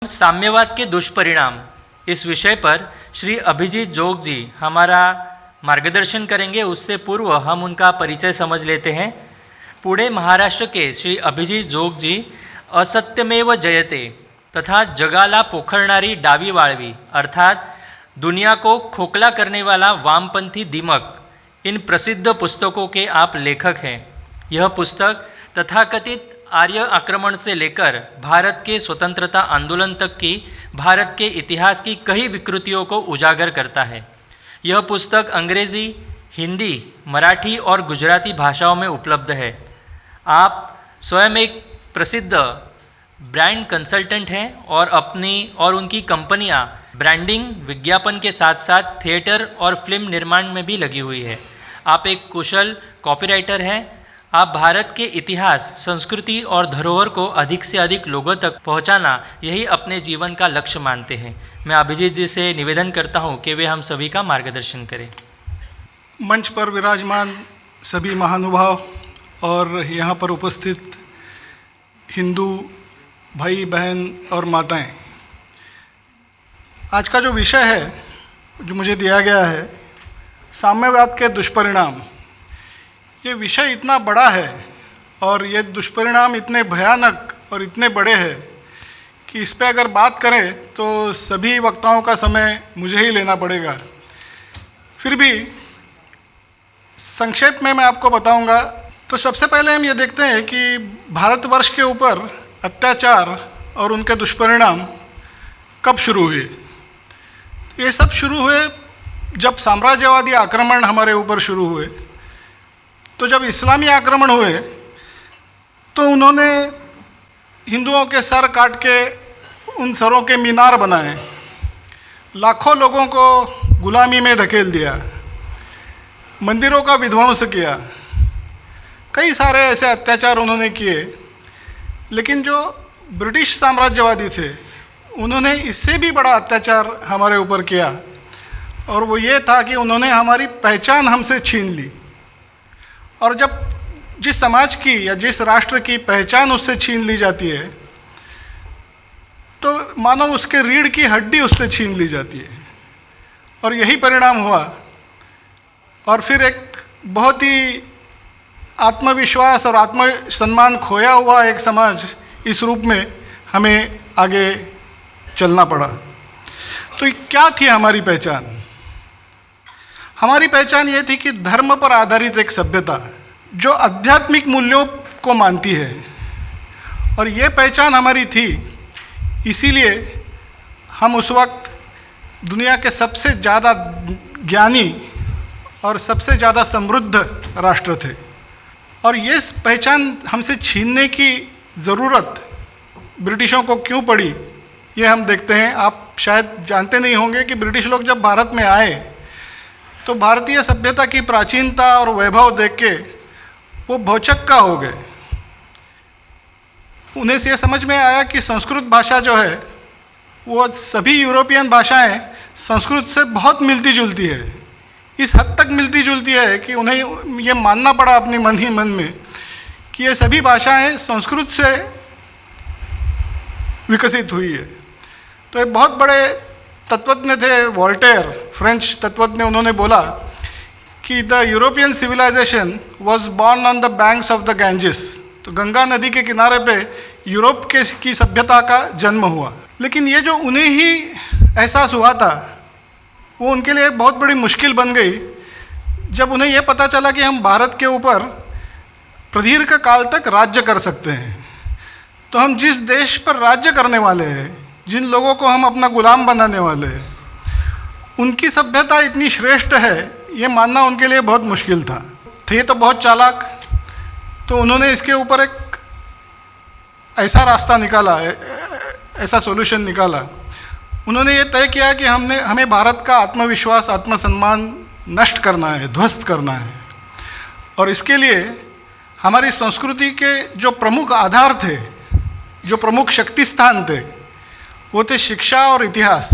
साम्यवाद के दुष्परिणाम इस विषय पर श्री अभिजीत जोग जी हमारा मार्गदर्शन करेंगे। उससे पूर्व हम उनका परिचय समझ लेते हैं। पुणे महाराष्ट्र के श्री अभिजीत जोग जी असत्यमेव जयते तथा जगाला पोखरणारी डावी वाळवी अर्थात दुनिया को खोखला करने वाला वामपंथी दीमक, इन प्रसिद्ध पुस्तकों के आप लेखक हैं। यह पुस्तक तथाकथित आर्य आक्रमण से लेकर भारत के स्वतंत्रता आंदोलन तक की भारत के इतिहास की कई विकृतियों को उजागर करता है। यह पुस्तक अंग्रेज़ी, हिंदी, मराठी और गुजराती भाषाओं में उपलब्ध है। आप स्वयं एक प्रसिद्ध ब्रांड कंसल्टेंट हैं और अपनी और उनकी कंपनियां ब्रांडिंग, विज्ञापन के साथ साथ थिएटर और फिल्म निर्माण में भी लगी हुई है। आप एक कुशल कॉपीराइटर हैं। आप भारत के इतिहास, संस्कृति और धरोहर को अधिक से अधिक लोगों तक पहुंचाना यही अपने जीवन का लक्ष्य मानते हैं। मैं अभिजीत जी से निवेदन करता हूं कि वे हम सभी का मार्गदर्शन करें। मंच पर विराजमान सभी महानुभाव और यहाँ पर उपस्थित हिंदू भाई बहन और माताएं, आज का जो विषय है जो मुझे दिया गया है, साम्यवाद के दुष्परिणाम, ये विषय इतना बड़ा है और ये दुष्परिणाम इतने भयानक और इतने बड़े हैं कि इस पे अगर बात करें तो सभी वक्ताओं का समय मुझे ही लेना पड़ेगा। फिर भी संक्षेप में मैं आपको बताऊंगा। तो सबसे पहले हम ये देखते हैं कि भारतवर्ष के ऊपर अत्याचार और उनके दुष्परिणाम कब शुरू हुए। ये सब शुरू हुए जब साम्राज्यवादी आक्रमण हमारे ऊपर शुरू हुए। तो जब इस्लामी आक्रमण हुए तो उन्होंने हिंदुओं के सर काट के उन सरों के मीनार बनाए, लाखों लोगों को गुलामी में ढकेल दिया, मंदिरों का विध्वंस किया, कई सारे ऐसे अत्याचार उन्होंने किए। लेकिन जो ब्रिटिश साम्राज्यवादी थे उन्होंने इससे भी बड़ा अत्याचार हमारे ऊपर किया, और वो ये था कि उन्होंने हमारी पहचान हमसे छीन ली। और जब जिस समाज की या जिस राष्ट्र की पहचान उससे छीन ली जाती है तो मानो उसके रीढ़ की हड्डी उससे छीन ली जाती है, और यही परिणाम हुआ। और फिर एक बहुत ही आत्मविश्वास और आत्मसम्मान खोया हुआ एक समाज इस रूप में हमें आगे चलना पड़ा। तो क्या थी हमारी पहचान? हमारी पहचान ये थी कि धर्म पर आधारित एक सभ्यता जो आध्यात्मिक मूल्यों को मानती है, और ये पहचान हमारी थी। इसीलिए हम उस वक्त दुनिया के सबसे ज़्यादा ज्ञानी और सबसे ज़्यादा समृद्ध राष्ट्र थे। और ये पहचान हमसे छीनने की ज़रूरत ब्रिटिशों को क्यों पड़ी, ये हम देखते हैं। आप शायद जानते नहीं होंगे कि ब्रिटिश लोग जब भारत में आए तो भारतीय सभ्यता की प्राचीनता और वैभव देख के वो भौचक्का हो गए। उन्हें ये समझ में आया कि संस्कृत भाषा जो है वो सभी यूरोपियन भाषाएं संस्कृत से बहुत मिलती जुलती है। इस हद तक मिलती जुलती है कि उन्हें ये मानना पड़ा अपने मन ही मन में कि ये सभी भाषाएं संस्कृत से विकसित हुई है। तो एक बहुत बड़े तत्वज्ञ थे वोल्टेयर, फ्रेंच तत्वज्ञ, उन्होंने बोला कि the European civilization was born on the banks of the Ganges. तो गंगा नदी के किनारे पे यूरोप की सभ्यता का जन्म हुआ। लेकिन ये जो उन्हें ही एहसास हुआ था वो उनके लिए बहुत बड़ी मुश्किल बन गई जब उन्हें ये पता चला कि हम भारत के ऊपर प्रदीर्घ काल तक राज्य कर सकते हैं। तो हम जिस देश पर राज्य करने वाले हैं, जिन लोगों को हम अपना गुलाम बनाने वाले हैं, उनकी सभ्यता इतनी श्रेष्ठ है, ये मानना उनके लिए बहुत मुश्किल था। थे तो बहुत चालाक, तो उन्होंने इसके ऊपर एक ऐसा रास्ता निकाला, ऐसा सॉल्यूशन निकाला। उन्होंने ये तय किया कि हमें भारत का आत्मविश्वास, आत्मसम्मान नष्ट करना है, ध्वस्त करना है। और इसके लिए हमारी संस्कृति के जो प्रमुख आधार थे, जो प्रमुख शक्ति स्थान थे, वो थे शिक्षा और इतिहास।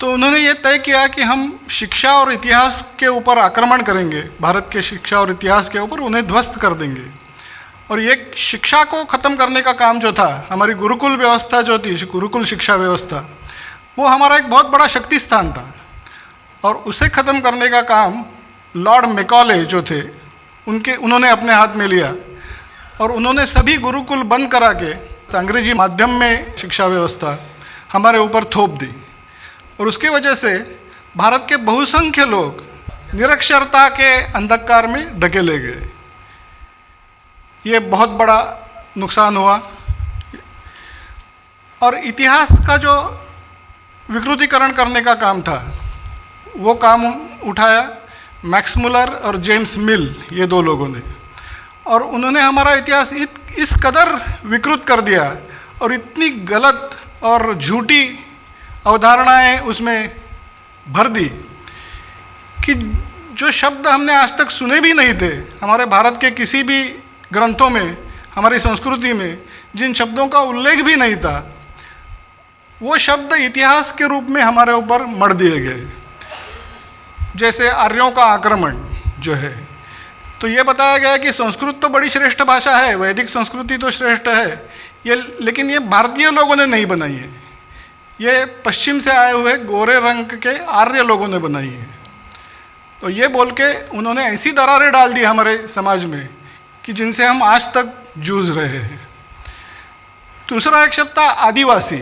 तो उन्होंने ये तय किया कि हम शिक्षा और इतिहास के ऊपर आक्रमण करेंगे, भारत के शिक्षा और इतिहास के ऊपर उन्हें ध्वस्त कर देंगे। और ये शिक्षा को ख़त्म करने का काम जो था, हमारी गुरुकुल व्यवस्था जो थी, गुरुकुल शिक्षा व्यवस्था, वो हमारा एक बहुत बड़ा शक्ति स्थान था। और उसे ख़त्म करने का काम लॉर्ड मैकॉले जो थे उन्होंने अपने हाथ में लिया और उन्होंने सभी गुरुकुल बंद करा के अंग्रेजी माध्यम में शिक्षा व्यवस्था हमारे ऊपर थोप दी। और उसकी वजह से भारत के बहुसंख्य लोग निरक्षरता के अंधकार में ढकेले गए। ये बहुत बड़ा नुकसान हुआ। और इतिहास का जो विकृतीकरण करने का काम था, वो काम उठाया मैक्स मुलर और जेम्स मिल, ये दो लोगों ने। और उन्होंने हमारा इतिहास इस कदर विकृत कर दिया और इतनी गलत और झूठी अवधारणाएं उसमें भर दी कि जो शब्द हमने आज तक सुने भी नहीं थे, हमारे भारत के किसी भी ग्रंथों में, हमारी संस्कृति में जिन शब्दों का उल्लेख भी नहीं था, वो शब्द इतिहास के रूप में हमारे ऊपर मढ़ दिए गए। जैसे आर्यों का आक्रमण जो है, तो ये बताया गया कि संस्कृत तो बड़ी श्रेष्ठ भाषा है, वैदिक संस्कृति तो श्रेष्ठ है, लेकिन ये भारतीय लोगों ने नहीं बनाई है, ये पश्चिम से आए हुए गोरे रंग के आर्य लोगों ने बनाई है। तो ये बोल के उन्होंने ऐसी दरारें डाल दी हमारे समाज में कि जिनसे हम आज तक जूझ रहे हैं। दूसरा एक शब्द था आदिवासी।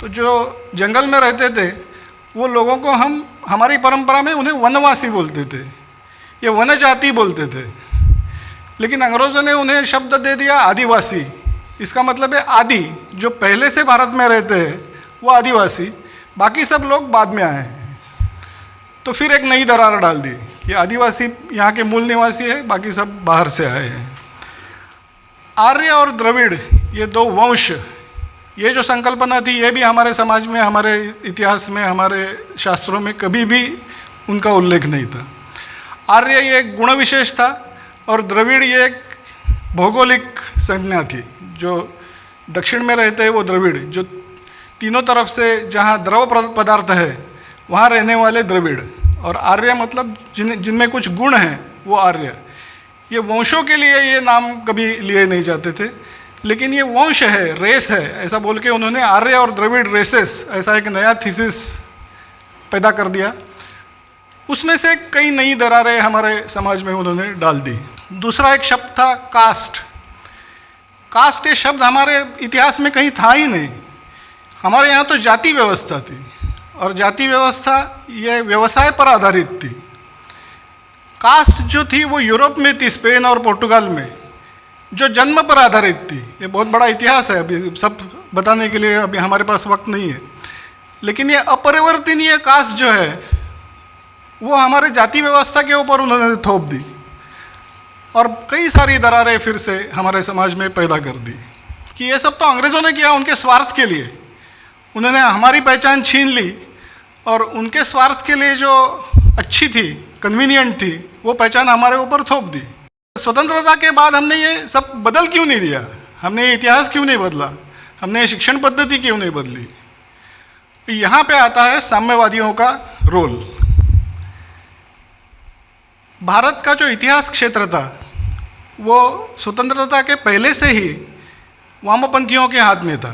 तो जो जंगल में रहते थे वो लोगों को हम, हमारी परंपरा में उन्हें वनवासी बोलते थे, ये वन जाति बोलते थे। लेकिन अंग्रेज़ों ने उन्हें शब्द दे दिया आदिवासी। इसका मतलब है आदि, जो पहले से भारत में रहते हैं वो आदिवासी, बाकी सब लोग बाद में आए हैं। तो फिर एक नई दरार डाल दी कि आदिवासी यहाँ के मूल निवासी है, बाकी सब बाहर से आए हैं। आर्य और द्रविड़, ये दो वंश, ये जो संकल्पना थी, ये भी हमारे समाज में, हमारे इतिहास में, हमारे शास्त्रों में कभी भी उनका उल्लेख नहीं था। आर्य ये एक गुण विशेष था और द्रविड़ ये एक भौगोलिक संज्ञा थी। जो दक्षिण में रहते हैं वो द्रविड़, जो तीनों तरफ से जहाँ द्रव पदार्थ है वहाँ रहने वाले द्रविड़, और आर्य मतलब जिनमें कुछ गुण हैं वो आर्य। ये वंशों के लिए ये नाम कभी लिए नहीं जाते थे, लेकिन ये वंश है, रेस है, ऐसा बोल के उन्होंने आर्य और द्रविड़ रेसेस, ऐसा एक नया थीसिस पैदा कर दिया। उसमें से कई नई दरारें हमारे समाज में उन्होंने डाल दी। दूसरा एक शब्द था कास्ट। कास्ट ये शब्द हमारे इतिहास में कहीं था ही नहीं। हमारे यहाँ तो जाति व्यवस्था थी, और जाति व्यवस्था ये व्यवसाय पर आधारित थी। कास्ट जो थी वो यूरोप में थी, स्पेन और पोर्टुगाल में, जो जन्म पर आधारित थी। ये बहुत बड़ा इतिहास है, अभी सब बताने के लिए अभी हमारे पास वक्त नहीं है। लेकिन ये अपरिवर्तनीय कास्ट जो है वो हमारे जाति व्यवस्था के ऊपर उन्होंने थोप दी और कई सारी दरारें फिर से हमारे समाज में पैदा कर दी। कि ये सब तो अंग्रेज़ों ने किया उनके स्वार्थ के लिए, उन्होंने हमारी पहचान छीन ली और उनके स्वार्थ के लिए जो अच्छी थी, कन्वीनियंट थी, वो पहचान हमारे ऊपर थोप दी। स्वतंत्रता के बाद हमने ये सब बदल क्यों नहीं दिया? हमने ये इतिहास क्यों नहीं बदला? हमने ये शिक्षण पद्धति क्यों नहीं बदली? यहाँ पे आता है साम्यवादियों का रोल। भारत का जो इतिहास क्षेत्र था वो स्वतंत्रता के पहले से ही वामपंथियों के हाथ में था।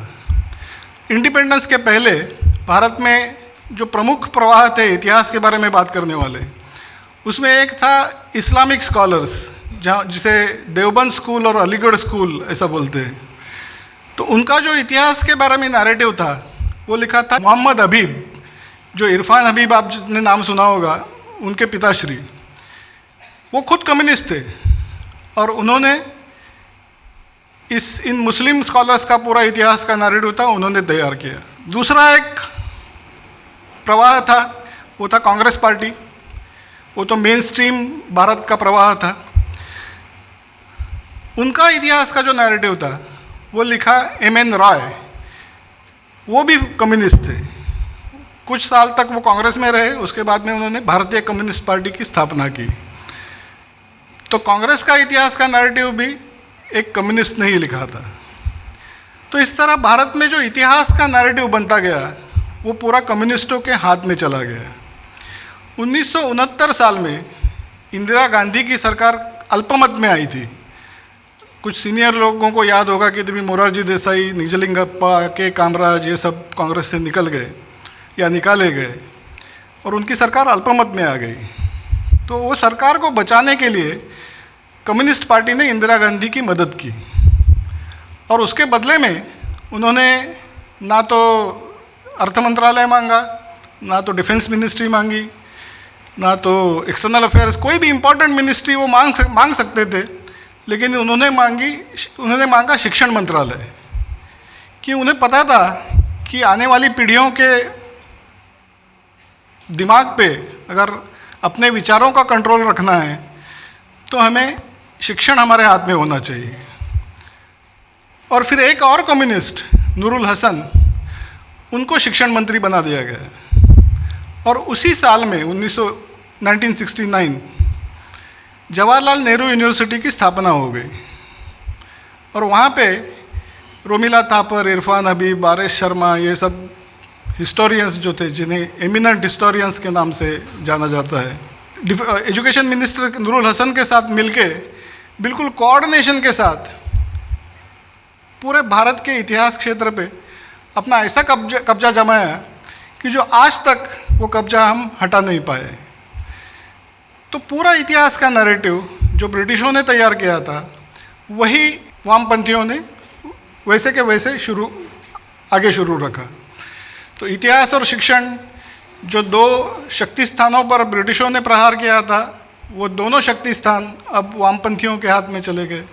इंडिपेंडेंस के पहले भारत में जो प्रमुख प्रवाह थे इतिहास के बारे में बात करने वाले, उसमें एक था इस्लामिक स्कॉलर्स, जहाँ जिसे देवबंद स्कूल और अलीगढ़ स्कूल ऐसा बोलते हैं। तो उनका जो इतिहास के बारे में नैरेटिव था वो लिखा था मोहम्मद हबीब, जो इरफान हबीब आप जिसने नाम सुना होगा, उनके पिताश्री। वो खुद कम्युनिस्ट थे और उन्होंने इन मुस्लिम स्कॉलर्स का पूरा इतिहास का नैरेटिव था, उन्होंने तैयार किया। दूसरा एक प्रवाह था, वो था कांग्रेस पार्टी। वो तो मेन स्ट्रीम भारत का प्रवाह था। उनका इतिहास का जो नैरेटिव था वो लिखा एम.एन. रॉय, वो भी कम्युनिस्ट थे। कुछ साल तक वो कांग्रेस में रहे, उसके बाद में उन्होंने भारतीय कम्युनिस्ट पार्टी की स्थापना की। तो कांग्रेस का इतिहास का नैरेटिव भी एक कम्युनिस्ट ने ही लिखा था। तो इस तरह भारत में जो इतिहास का नैरेटिव बनता गया वो पूरा कम्युनिस्टों के हाथ में चला गया। 1969 साल में इंदिरा गांधी की सरकार अल्पमत में आई थी। कुछ सीनियर लोगों को याद होगा कि तभी मोरारजी देसाई, निजलिंगप्पा के कामराज, ये सब कांग्रेस से निकल गए या निकाले गए और उनकी सरकार अल्पमत में आ गई। तो वो सरकार को बचाने के लिए कम्युनिस्ट पार्टी ने इंदिरा गांधी की मदद की और उसके बदले में उन्होंने ना तो अर्थ मंत्रालय मांगा, ना तो डिफेंस मिनिस्ट्री मांगी, ना तो एक्सटर्नल अफेयर्स, कोई भी इम्पोर्टेंट मिनिस्ट्री वो मांग सकते थे, लेकिन उन्होंने मांगा शिक्षण मंत्रालय। कि उन्हें पता था कि आने वाली पीढ़ियों के दिमाग पे अगर अपने विचारों का कंट्रोल रखना है तो हमें शिक्षण हमारे हाथ में होना चाहिए। और फिर एक और कम्युनिस्ट नूरुल हसन, उनको शिक्षण मंत्री बना दिया गया। और उसी साल में 1969 जवाहरलाल नेहरू यूनिवर्सिटी की स्थापना हो गई और वहाँ पे रोमिला थापर, इरफान हबीब, आर.एस. शर्मा, ये सब हिस्टोरियंस जो थे, जिन्हें एमिनेंट हिस्टोरियंस के नाम से जाना जाता है, एजुकेशन मिनिस्टर नूरुल हसन के साथ मिलके बिल्कुल कोऑर्डिनेशन के साथ पूरे भारत के इतिहास क्षेत्र पे अपना ऐसा कब्जा जमाया कि जो आज तक वो कब्जा हम हटा नहीं पाए। तो पूरा इतिहास का नैरेटिव जो ब्रिटिशों ने तैयार किया था वही वामपंथियों ने वैसे के वैसे आगे शुरू रखा। तो इतिहास और शिक्षण, जो दो शक्ति स्थानों पर ब्रिटिशों ने प्रहार किया था, वो दोनों शक्ति स्थान अब वामपंथियों के हाथ में चले गए।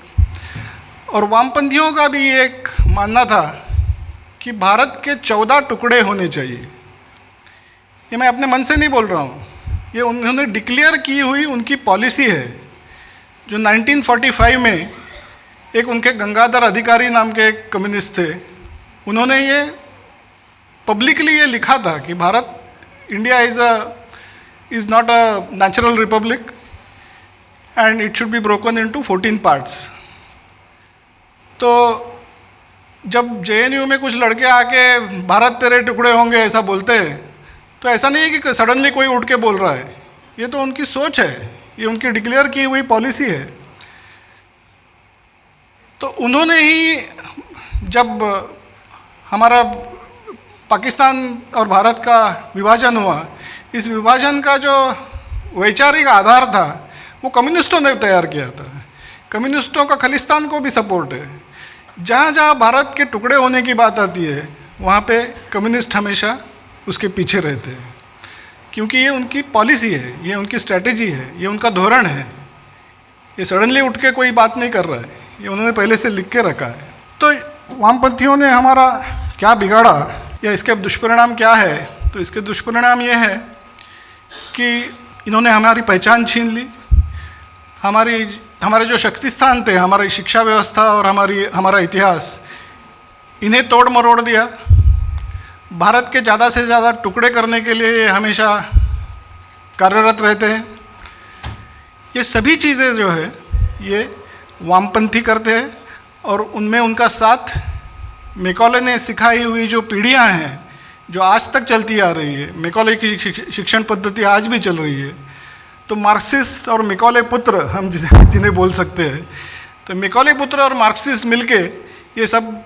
और वामपंथियों का भी एक मानना था कि भारत के 14 टुकड़े होने चाहिए। ये मैं अपने मन से नहीं बोल रहा हूँ, ये उन्होंने डिक्लेयर की हुई उनकी पॉलिसी है, जो 1945 में एक उनके गंगाधर अधिकारी नाम के एक कम्युनिस्ट थे, उन्होंने ये पब्लिकली ये लिखा था कि Bharat, India is not a natural Republic and it should be broken into 14 parts. तो जब JNU में कुछ लड़के आके भारत तेरे टुकड़े होंगे ऐसा बोलते हैं, तो ऐसा नहीं है कि सडनली कोई उठ के बोल रहा है, ये तो उनकी सोच है, ये उनकी डिक्लेयर की हुई पॉलिसी है। तो उन्होंने ही, जब हमारा पाकिस्तान और भारत का विभाजन हुआ, इस विभाजन का जो वैचारिक आधार था वो कम्युनिस्टों ने तैयार किया था। कम्युनिस्टों का खालिस्तान को भी सपोर्ट है। जहाँ जहाँ भारत के टुकड़े होने की बात आती है वहाँ पे कम्युनिस्ट हमेशा उसके पीछे रहते हैं, क्योंकि ये उनकी पॉलिसी है, ये उनकी स्ट्रैटेजी है, ये उनका धोरण है। ये सडनली उठ के कोई बात नहीं कर रहा है, ये उन्होंने पहले से लिख के रखा है। तो वामपंथियों ने हमारा क्या बिगाड़ा या इसके दुष्परिणाम क्या है? तो इसके दुष्परिणाम ये है कि इन्होंने हमारी पहचान छीन ली, हमारे जो शक्ति स्थान थे, हमारी शिक्षा व्यवस्था और हमारा इतिहास, इन्हें तोड़ मरोड़ दिया। भारत के ज़्यादा से ज़्यादा टुकड़े करने के लिए ये हमेशा कार्यरत रहते हैं। ये सभी चीज़ें जो है ये वामपंथी करते हैं और उनमें उनका साथ मैकॉले ने सिखाई हुई जो पीढ़ियाँ हैं, जो आज तक चलती आ रही है, मैकॉले की शिक्षण पद्धति आज भी चल रही है। तो मार्क्सिस्ट और मैकॉले पुत्र हम जिन्हें बोल सकते हैं, तो मैकॉले पुत्र और मार्क्सिस्ट मिलके ये सब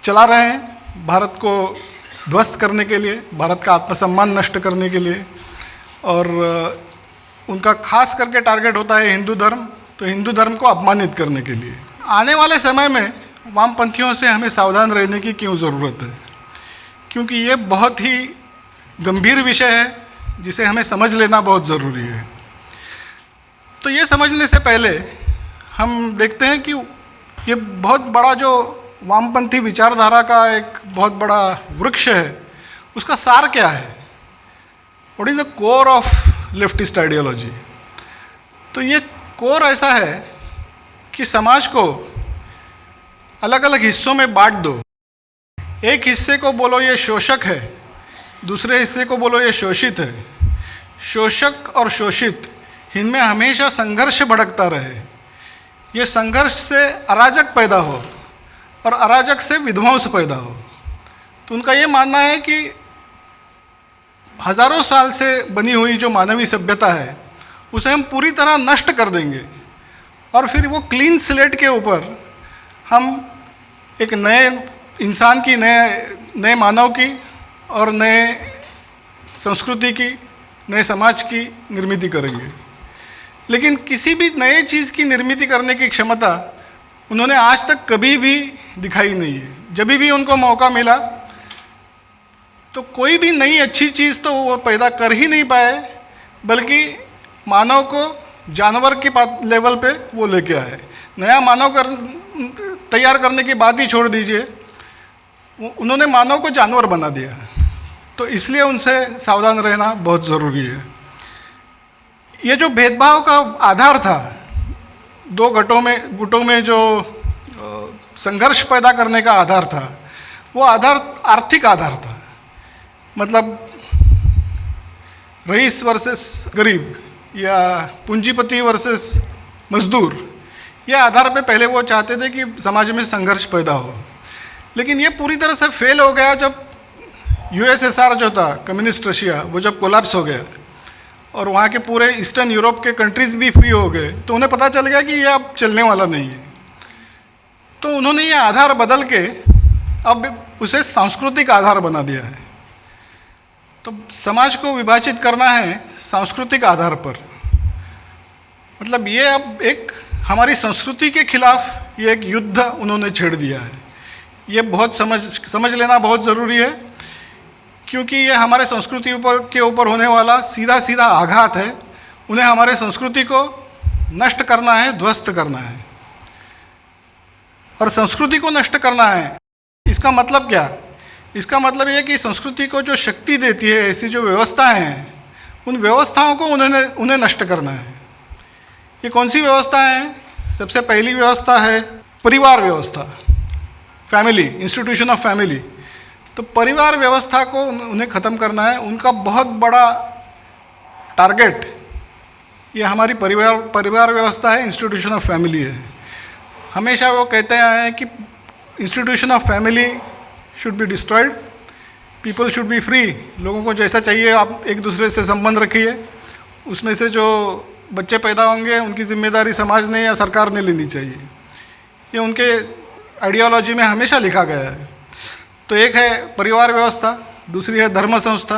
चला रहे हैं भारत को ध्वस्त करने के लिए, भारत का आत्मसम्मान नष्ट करने के लिए। और उनका खास करके टारगेट होता है हिंदू धर्म, तो हिंदू धर्म को अपमानित करने के लिए। आने वाले समय में वामपंथियों से हमें सावधान रहने की क्यों ज़रूरत है? क्योंकि ये बहुत ही गंभीर विषय है जिसे हमें समझ लेना बहुत ज़रूरी है। तो ये समझने से पहले हम देखते हैं कि ये बहुत बड़ा जो वामपंथी विचारधारा का एक बहुत बड़ा वृक्ष है, उसका सार क्या है? What is the core of leftist ideology? तो ये कोर ऐसा है कि समाज को अलग अलग हिस्सों में बांट दो। एक हिस्से को बोलो ये शोषक है, दूसरे हिस्से को बोलो ये शोषित है। शोषक और शोषित, इनमें हमेशा संघर्ष भड़कता रहे। ये संघर्ष से अराजक पैदा हो और अराजक से विध्वंस पैदा हो। तो उनका ये मानना है कि हज़ारों साल से बनी हुई जो मानवीय सभ्यता है उसे हम पूरी तरह नष्ट कर देंगे और फिर वो क्लीन स्लेट के ऊपर हम एक नए इंसान की, नए मानव की और नए संस्कृति की, नए समाज की निर्मित करेंगे। लेकिन किसी भी नए चीज़ की निर्मित करने की क्षमता उन्होंने आज तक कभी भी दिखाई नहीं है। जब भी उनको मौका मिला तो कोई भी नई अच्छी चीज़ तो वो पैदा कर ही नहीं पाए, बल्कि मानव को जानवर के लेवल पे वो लेके आए। नया मानव तैयार करने की बात ही छोड़ दीजिए, उन्होंने मानव को जानवर बना दिया। तो इसलिए उनसे सावधान रहना बहुत ज़रूरी है। ये जो भेदभाव का आधार था, दो गुटों में जो संघर्ष पैदा करने का आधार था, वो आधार आर्थिक आधार था। मतलब रईस वर्सेस गरीब या पूंजीपति वर्सेस मजदूर, ये आधार पे पहले वो चाहते थे कि समाज में संघर्ष पैदा हो। लेकिन ये पूरी तरह से फेल हो गया जब यूएसएसआर जो था, कम्युनिस्ट रशिया, वो जब कोलैप्स हो गया और वहाँ के पूरे ईस्टर्न यूरोप के कंट्रीज़ भी फ्री हो गए, तो उन्हें पता चल गया कि ये अब चलने वाला नहीं है। तो उन्होंने ये आधार बदल के अब उसे सांस्कृतिक आधार बना दिया है। तो समाज को विभाजित करना है सांस्कृतिक आधार पर। मतलब ये अब एक हमारी संस्कृति के खिलाफ ये एक युद्ध उन्होंने छेड़ दिया है। ये बहुत समझ लेना बहुत ज़रूरी है, क्योंकि ये हमारे संस्कृति के ऊपर होने वाला सीधा सीधा आघात है। उन्हें हमारे संस्कृति को नष्ट करना है, ध्वस्त करना है। और संस्कृति को नष्ट करना है, इसका मतलब क्या? इसका मतलब ये कि संस्कृति को जो शक्ति देती है, ऐसी जो व्यवस्थाएं हैं, उन व्यवस्थाओं को उन्हें नष्ट करना है। ये कौन सी व्यवस्था है? सबसे पहली व्यवस्था है परिवार व्यवस्था, फैमिली, इंस्टीट्यूशन ऑफ फैमिली। तो परिवार व्यवस्था को उन्हें ख़त्म करना है। उनका बहुत बड़ा टारगेट ये हमारी परिवार व्यवस्था है, इंस्टीट्यूशन ऑफ फैमिली है। हमेशा वो कहते आए हैं कि institution of family should be destroyed, people should be free. लोगों को जैसा चाहिए आप एक दूसरे से संबंध रखिए, उसमें से जो बच्चे पैदा होंगे उनकी जिम्मेदारी समाज ने या सरकार ने लेनी चाहिए। ये उनके आइडियोलॉजी में हमेशा लिखा गया है। तो एक है परिवार व्यवस्था, दूसरी है धर्म संस्था,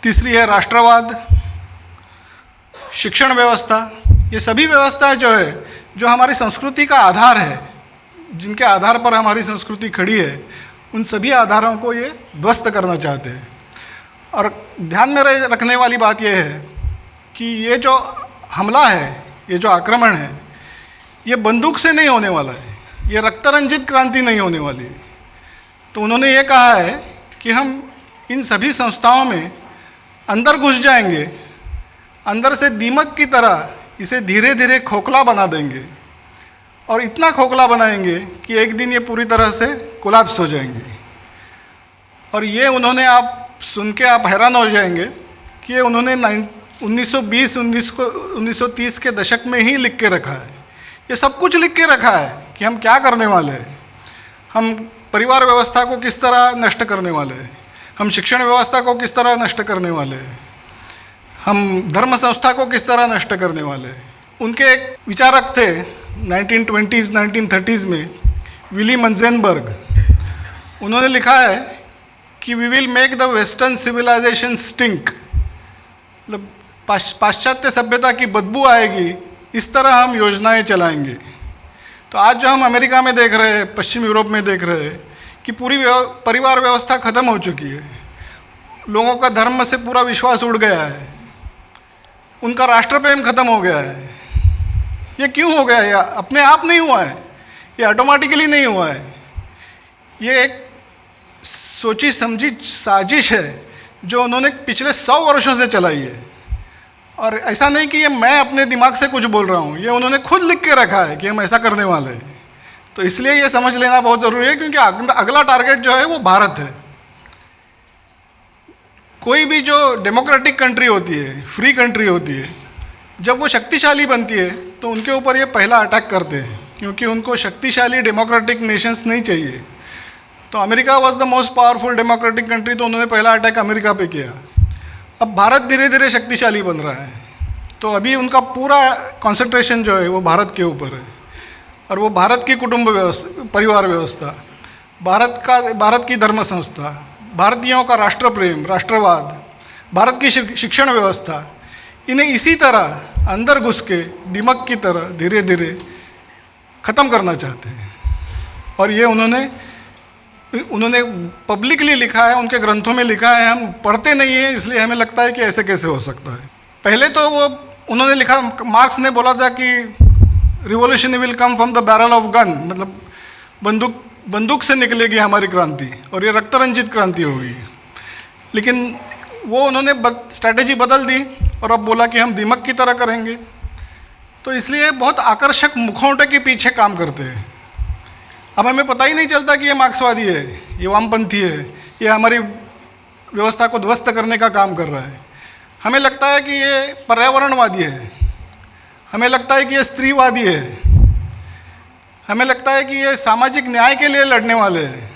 तीसरी है राष्ट्रवाद, शिक्षण व्यवस्था। ये सभी व्यवस्था जो है, जो हमारी संस्कृति का आधार है, जिनके आधार पर हमारी संस्कृति खड़ी है, उन सभी आधारों को ये ध्वस्त करना चाहते हैं। और ध्यान में रखने वाली बात यह है कि ये जो हमला है, ये जो आक्रमण है, ये बंदूक से नहीं होने वाला है, ये रक्तरंजित क्रांति नहीं होने वाली है। तो उन्होंने ये कहा है कि हम इन सभी संस्थाओं में अंदर घुस जाएंगे, अंदर से दीमक की तरह इसे धीरे धीरे खोखला बना देंगे और इतना खोखला बनाएंगे कि एक दिन ये पूरी तरह से कोलैप्स हो जाएंगे। और ये उन्होंने, आप सुन के आप हैरान हो जाएंगे कि ये उन्होंने 1930 के दशक में ही लिख के रखा है। ये सब कुछ लिख के रखा है कि हम क्या करने वाले हैं, हम परिवार व्यवस्था को किस तरह नष्ट करने वाले हैं, हम शिक्षण व्यवस्था को किस तरह नष्ट करने वाले हैं, हम धर्म संस्था को किस तरह नष्ट करने वाले हैं। उनके एक विचारक थे 1920s 1930s में, विली मंजेनबर्ग। उन्होंने लिखा है कि we will make the western civilization stink, मतलब पाश्चात्य सभ्यता की बदबू आएगी, इस तरह हम योजनाएं चलाएंगे। तो आज जो हम अमेरिका में देख रहे हैं, पश्चिम यूरोप में देख रहे हैं कि पूरी परिवार व्यवस्था ख़त्म हो चुकी है, लोगों का धर्म से पूरा विश्वास उड़ गया है, उनका राष्ट्र प्रेम खत्म हो गया है। ये क्यों हो गया है? अपने आप नहीं हुआ है, ये ऑटोमेटिकली नहीं हुआ है। ये एक सोची समझी साजिश है जो उन्होंने पिछले 100 वर्षों से चलाई है। और ऐसा नहीं कि ये मैं अपने दिमाग से कुछ बोल रहा हूँ, ये उन्होंने खुद लिख के रखा है कि हम ऐसा करने वाले हैं। तो इसलिए ये समझ लेना बहुत ज़रूरी है, क्योंकि अगला टारगेट जो है वो भारत है। कोई भी जो डेमोक्रेटिक कंट्री होती है, फ्री कंट्री होती है, जब वो शक्तिशाली बनती है तो उनके ऊपर ये पहला अटैक करते हैं, क्योंकि उनको शक्तिशाली डेमोक्रेटिक नेशंस नहीं चाहिए। तो America was the most powerful democratic country, तो उन्होंने पहला अटैक अमेरिका पे किया। अब भारत धीरे धीरे शक्तिशाली बन रहा है, तो अभी उनका पूरा कंसंट्रेशन जो है वो भारत के ऊपर है, और वो भारत की कुटुंब व्यवस्था, परिवार व्यवस्था, भारत की धर्म संस्था, भारतीयों का राष्ट्र प्रेम, राष्ट्रवाद, भारत की शिक्षण व्यवस्था, इन्हें इसी तरह अंदर घुस के दिमक की तरह धीरे धीरे ख़त्म करना चाहते हैं। और ये उन्होंने पब्लिकली लिखा है, उनके ग्रंथों में लिखा है, हम पढ़ते नहीं हैं इसलिए हमें लगता है कि ऐसे कैसे हो सकता है। पहले तो उन्होंने लिखा, मार्क्स ने बोला था कि revolution will come from the barrel of gun, मतलब बंदूक से निकलेगी हमारी क्रांति और ये रक्त रंजित क्रांति होगी। लेकिन वो उन्होंने स्ट्रैटेजी बदल दी और अब बोला कि हम दीमक की तरह करेंगे। तो इसलिए बहुत आकर्षक मुखौटे के पीछे काम करते हैं। अब हमें पता ही नहीं चलता कि ये मार्क्सवादी है, ये वामपंथी है, ये हमारी व्यवस्था को ध्वस्त करने का काम कर रहा है। हमें लगता है कि ये पर्यावरणवादी है, हमें लगता है कि ये स्त्रीवादी है, हमें लगता है कि ये सामाजिक न्याय के लिए लड़ने वाले हैं,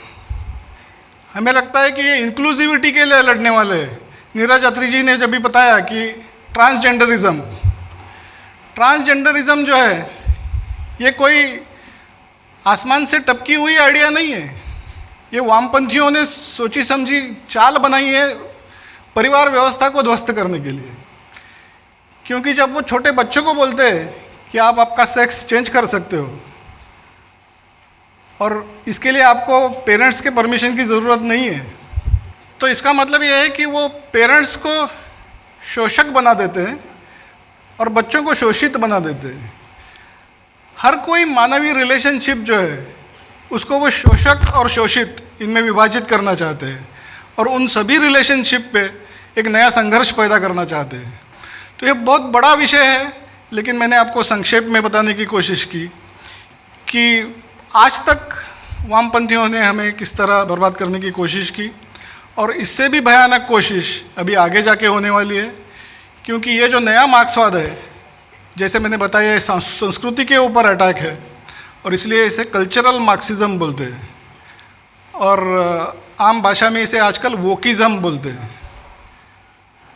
हमें लगता है कि ये इंक्लूसिविटी के लिए लड़ने वाले हैं। नीरज अत्री जी ने जब भी बताया कि ट्रांसजेंडरिज्म जो है ये कोई आसमान से टपकी हुई आइडिया नहीं है, ये वामपंथियों ने सोची समझी चाल बनाई है परिवार व्यवस्था को ध्वस्त करने के लिए। क्योंकि जब वो छोटे बच्चों को बोलते हैं कि आप आपका सेक्स चेंज कर सकते हो और इसके लिए आपको पेरेंट्स के परमिशन की ज़रूरत नहीं है, तो इसका मतलब ये है कि वो पेरेंट्स को शोषक बना देते हैं और बच्चों को शोषित बना देते हैं। हर कोई मानवीय रिलेशनशिप जो है उसको वो शोषक और शोषित इनमें विभाजित करना चाहते हैं और उन सभी रिलेशनशिप पे एक नया संघर्ष पैदा करना चाहते हैं। तो ये बहुत बड़ा विषय है, लेकिन मैंने आपको संक्षेप में बताने की कोशिश की कि आज तक वामपंथियों ने हमें किस तरह बर्बाद करने की कोशिश की और इससे भी भयानक कोशिश अभी आगे जाके होने वाली है। क्योंकि ये जो नया मार्क्सवाद है, जैसे मैंने बताया, ये संस्कृति के ऊपर अटैक है और इसलिए इसे कल्चरल मार्क्सिज्म बोलते हैं और आम भाषा में इसे आजकल वोकिज़म बोलते हैं।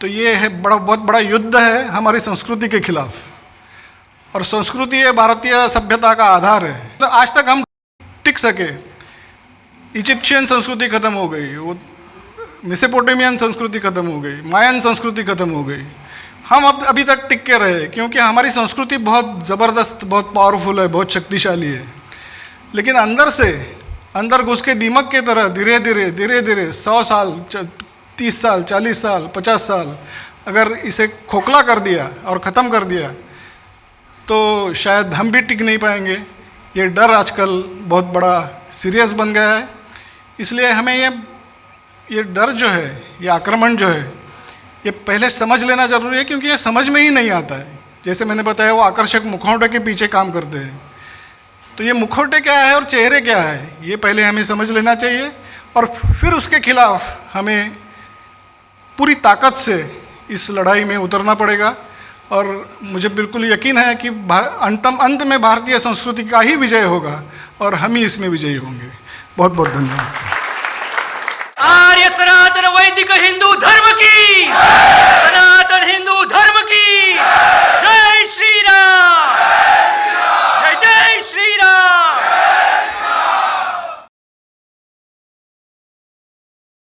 तो ये है बहुत बड़ा युद्ध है हमारी संस्कृति के खिलाफ, और संस्कृति ये भारतीय सभ्यता का आधार है। तो आज तक हम टिक सके, इजिप्शियन संस्कृति खत्म हो गई, वो मेसोपोटामियन संस्कृति खत्म हो गई, मायन संस्कृति खत्म हो गई, हम अब अभी तक टिक के रहे क्योंकि हमारी संस्कृति बहुत ज़बरदस्त, बहुत पावरफुल है, बहुत शक्तिशाली है। लेकिन अंदर घुस के दीमक की तरह धीरे धीरे 100 साल, 30 साल, 40 साल, 50 साल अगर इसे खोखला कर दिया और ख़त्म कर दिया तो शायद हम भी टिक नहीं पाएंगे। ये डर आजकल बहुत बड़ा सीरियस बन गया है। इसलिए हमें ये डर जो है, ये आक्रमण जो है, ये पहले समझ लेना ज़रूरी है, क्योंकि ये समझ में ही नहीं आता है। जैसे मैंने बताया, वो आकर्षक मुखौटे के पीछे काम करते हैं। तो ये मुखौटे क्या है और चेहरे क्या है, ये पहले हमें समझ लेना चाहिए और फिर उसके खिलाफ हमें पूरी ताकत से इस लड़ाई में उतरना पड़ेगा। और मुझे बिल्कुल यकीन है कि अंत में भारतीय संस्कृति का ही विजय होगा और हम ही इसमें विजयी होंगे। बहुत बहुत धन्यवाद। आर्य सनातन वैदिक हिंदू धर्म की